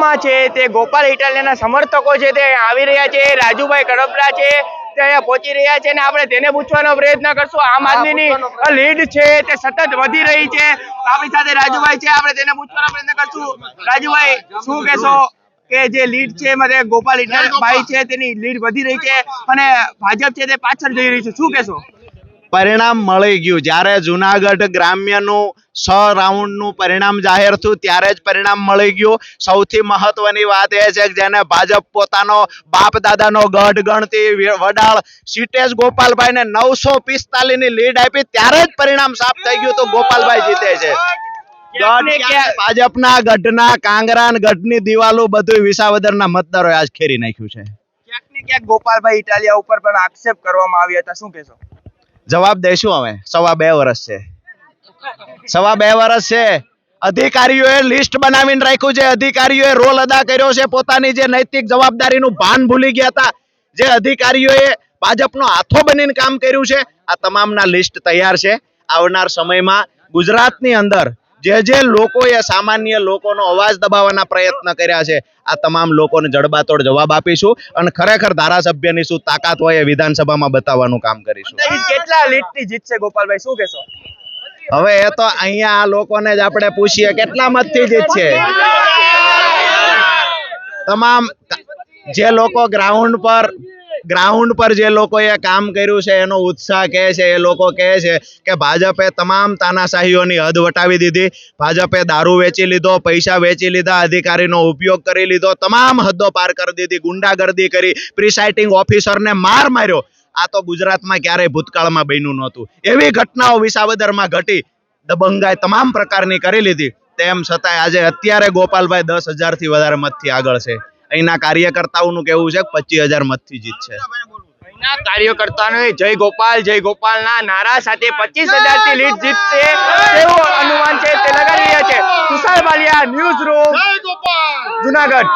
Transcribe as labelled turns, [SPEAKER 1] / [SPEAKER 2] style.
[SPEAKER 1] જિલ્લામાં છે તે ગોપાલ ઇટાલિયાના સમર્થકો છે તે આવી રહ્યા છે. રાજુભાઈ કડપડા છે તે અહીંયા પહોંચી રહ્યા છે અને આપણે તેને પૂછવાનો પ્રયત્ન કરશું. આમ આદમીની લીડ છે તે સતત વધી રહી છે. આપણી સાથે રાજુભાઈ છે, આપણે તેને પૂછવાનો પ્રયત્ન કરશું. રાજુભાઈ, શું કહેશો કે જે લીડ છે એમાં ગોપાલ ઇટાલિયા છે તેની લીડ વધી રહી છે અને ભાજપ છે તે પાછળ જઈ રહી છે, શું કહેશો?
[SPEAKER 2] પરિણામ મળી ગયું. જ્યારે જુનાગઢ ગ્રામ્યનું 6 રાઉન્ડનું પરિણામ જાહેર થયું ત્યારે જ પરિણામ મળી ગયું. સૌથી મહત્વની વાત એ છે કે જેને ભાજપ પોતાનો બાપ દાદાનો ગઢ ગણતી વડાળ સીટેજ ગોપાલભાઈને 945 ની લીડ આપી ત્યારે જ પરિણામ સાફ થઈ ગયું તો ગોપાલભાઈ જીતે છે. ભાજપના ગઢના કાંગરા ગઢની દિવાલો બધું વિસાવદરના મતદારોએ આજ ખેરી નાખ્યું છે.
[SPEAKER 1] ક્યાંક ને ક્યાંક ગોપાલભાઈ ઇટાલિયા ઉપર પણ આક્ષેપ કરવામાં આવ્યા હતા, શું કહેશો?
[SPEAKER 2] જવાબ દઈશું. હવે 2.5 વર્ષ છે, 2.5 વર્ષ છે. અધિકારીઓએ લિસ્ટ બનાવીને રાખ્યું છે. અધિકારીઓએ રોલ અદા કર્યો છે. પોતાની જે નૈતિક જવાબદારીનું ભાન ભૂલી ગયા હતા. જે અધિકારીઓએ ભાજપનો હાથો બનીને કામ કર્યું છે, આ તમામના લિસ્ટ તૈયાર છે. આવનાર સમયમાં ગુજરાતની અંદર જે લોકોએ સામાન્ય લોકોનો અવાજ દબાવવાના પ્રયત્ન કર્યા છે, આ તમામ લોકોને જડબાતોડ જવાબ આપીશું અને ખરેખર ધારાસભ્યની શું તાકાત હોય એ વિધાનસભામાં બતાવવાનું કામ કરીશું.
[SPEAKER 1] કેટલા લીડથી જીતશે ગોપાલભાઈ, શું કહેશો?
[SPEAKER 2] હવે એ તો અહીંયા આ લોકોને જ આપણે પૂછીએ કેટલા મતથી જીતશે. તમામ જે લોકો ગ્રાઉન્ડ પર જે લોકોએ કામ કર્યું છે એનો ઉત્સાહ કહે છે. એ લોકો કહે છે કે ભાજપે તમામ તાનાશાહીઓની હદ વટાવી દીધી. ભાજપે દારૂ વેચી લીધો, પૈસા વેચી લીધા, અધિકારીનો ઉપયોગ કરી લીધો, તમામ હદો પાર કરી દીધી, ગુંડાગર્દી કરી, પ્રિસાઇડિંગ ઓફિસરને માર્યો. આ તો ગુજરાતમાં ક્યારેય ભૂતકાળમાં બન્યું નહોતું. એવી ઘટનાઓ વિસાવદરમાં ઘટી, દબંગાઈ તમામ પ્રકારની કરી લીધી. તેમ છતાંય આજે અત્યારે ગોપાલભાઈ 10,000 થી વધારે મતથી આગળ છે. અહીંના કાર્યકર્તાઓનું કેવું છે 25,000 મતથી જીતશે.
[SPEAKER 1] અહીંના કાર્યકર્તાઓને જય ગોપાલના નારા સાથે 25,000 થી લીડ જીતશે તેવું અનુમાન છે તે લગાડી રહ્યા છે. Tushar Baliya, news room, Junagadh.